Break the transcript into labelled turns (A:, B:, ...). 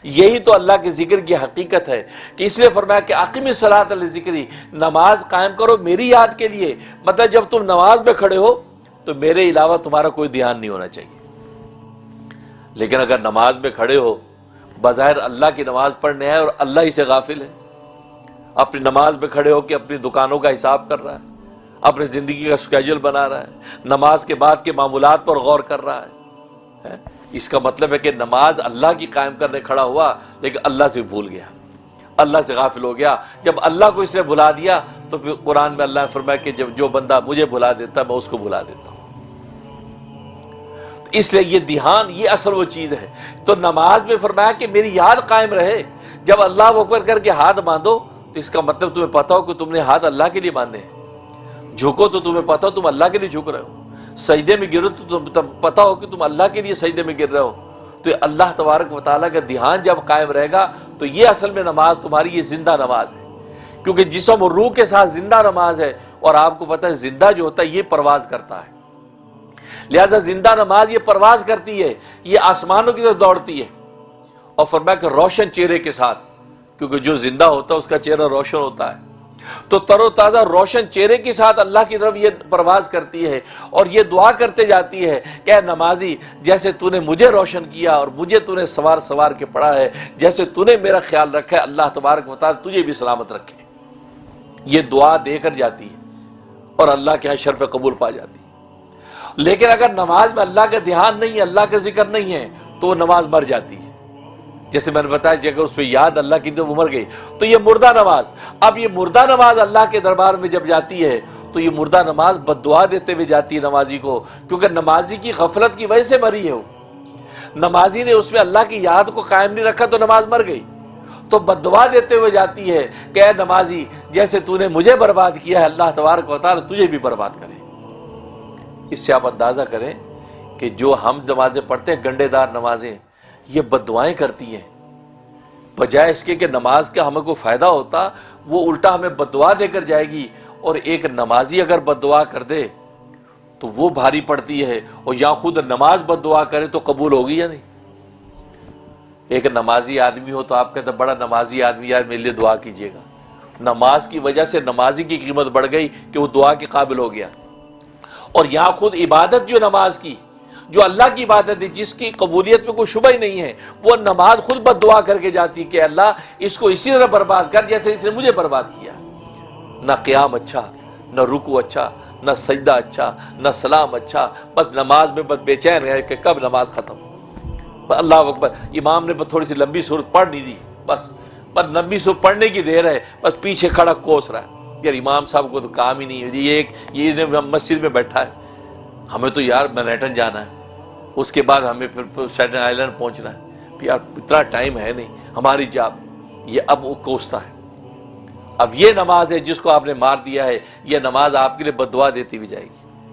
A: یہی تو اللہ کے ذکر کی حقیقت ہے کہ اس لیے فرمایا کہ اقیم الصلاۃ لذکری، نماز قائم کرو میری یاد کے لیے۔ مطلب جب تم نماز میں کھڑے ہو تو میرے علاوہ تمہارا کوئی دھیان نہیں ہونا چاہیے۔ لیکن اگر نماز میں کھڑے ہو، بظاہر اللہ کی نماز پڑھنے ہے اور اللہ ہی سے غافل ہے، اپنی نماز میں کھڑے ہو کے اپنی دکانوں کا حساب کر رہا ہے، اپنی زندگی کا سکیجول بنا رہا ہے، نماز کے بعد کے معمولات پر غور کر رہا ہے، اس کا مطلب ہے کہ نماز اللہ کی قائم کرنے کھڑا ہوا لیکن اللہ سے بھول گیا، اللہ سے غافل ہو گیا۔ جب اللہ کو اس نے بھلا دیا تو پھر قرآن میں اللہ نے فرمایا کہ جب جو بندہ مجھے بھلا دیتا ہے میں اس کو بھلا دیتا ہوں۔ اس لیے یہ دھیان، یہ اصل وہ چیز ہے۔ تو نماز میں فرمایا کہ میری یاد قائم رہے۔ جب اللہ اکبر کر کے ہاتھ باندھو تو اس کا مطلب تمہیں پتا ہو کہ تم نے ہاتھ اللہ کے لیے باندھے ہیں، جھکو تو تمہیں پتا ہو تم اللہ کے لیے جھک رہے ہو، سجدے میں گرو تو تم پتا ہو کہ تم اللہ کے لیے سجدے میں گر رہے ہو۔ تو اللہ تبارک و تعالیٰ کا دھیان جب قائم رہے گا تو یہ اصل میں نماز تمہاری یہ زندہ نماز ہے، کیونکہ جسم اور روح کے ساتھ زندہ نماز ہے۔ اور آپ کو پتہ ہے زندہ جو ہوتا ہے یہ پرواز کرتا ہے، لہذا زندہ نماز یہ پرواز کرتی ہے، یہ آسمانوں کی طرف دوڑتی ہے۔ اور فرمایا کہ روشن چہرے کے ساتھ، کیونکہ جو زندہ ہوتا ہے اس کا چہرہ روشن ہوتا ہے، تو تر و تازہ روشن چہرے کے ساتھ اللہ کی طرف یہ پرواز کرتی ہے اور یہ دعا کرتے جاتی ہے کہ اے نمازی، جیسے تو نے مجھے روشن کیا اور مجھے تو نے سوار سوار کے پڑھا ہے، جیسے تو نے میرا خیال رکھا ہے، اللہ تبارک و تعالیٰ تجھے بھی سلامت رکھے۔ یہ دعا دے کر جاتی ہے اور اللہ کے ہاں شرف قبول پا جاتی ہے۔ لیکن اگر نماز میں اللہ کا دھیان نہیں ہے، اللہ کا ذکر نہیں ہے، تو وہ نماز مر جاتی ہے۔ جیسے میں نے بتایا کہ اگر اس پہ یاد اللہ کی تو وہ مر گئی، تو یہ مردہ نماز۔ اب یہ مردہ نماز اللہ کے دربار میں جب جاتی ہے تو یہ مردہ نماز بد دعا دیتے ہوئے جاتی ہے نمازی کو، کیونکہ نمازی کی غفلت کی وجہ سے مری ہے وہ، نمازی نے اس میں اللہ کی یاد کو قائم نہیں رکھا تو نماز مر گئی۔ تو بد دعا دیتے ہوئے جاتی ہے کہ اے نمازی، جیسے تو نے مجھے برباد کیا ہے، اللہ تبارک و تعالیٰ تجھے بھی برباد کرے۔ اس سے آپ اندازہ کریں کہ جو ہم نمازیں پڑھتے ہیں گنڈے دار نمازیں، یہ بد دعائیں کرتی ہیں، بجائے اس کے کہ نماز کا ہمیں کوئی فائدہ ہوتا، وہ الٹا ہمیں بد دعا دے کر جائے گی۔ اور ایک نمازی اگر بد دعا کر دے تو وہ بھاری پڑتی ہے، اور یا خود نماز بد دعا کرے تو قبول ہوگی یا نہیں؟ ایک نمازی آدمی ہو تو آپ کہتے ہیں بڑا نمازی آدمی، یار میرے لیے دعا کیجیے گا۔ نماز کی وجہ سے نمازی کی قیمت بڑھ گئی کہ وہ دعا کے قابل ہو گیا۔ اور یہاں خود عبادت جو نماز کی، جو اللہ کی عبادت ہے، جس کی قبولیت میں کوئی شبہ ہی نہیں ہے، وہ نماز خود بد دعا کر کے جاتی کہ اللہ اس کو اسی طرح برباد کر جیسے اس نے مجھے برباد کیا۔ نہ قیام اچھا، نہ رکوع اچھا، نہ سجدہ اچھا، نہ سلام اچھا، بس نماز میں بس بے چین ہے کہ کب نماز ختم۔ اللہ اکبر، امام نے بس تھوڑی سی لمبی صورت پڑھ نہیں دی، بس لمبی صورت پڑھنے کی دیر ہے، بس پیچھے کھڑا کوس رہا ہے۔ یار امام صاحب کو تو کام ہی نہیں ہے، یہ مسجد میں بیٹھا ہے، ہمیں تو یار مینہٹن جانا ہے، اس کے بعد ہمیں پھر سٹیٹن آئلینڈ پہنچنا ہے، یار اتنا ٹائم ہے نہیں ہماری جاب، یہ اب وہ کوستا ہے۔ اب یہ نماز ہے جس کو آپ نے مار دیا ہے، یہ نماز آپ کے لیے بد دعا دیتی ہوئی جائے گی۔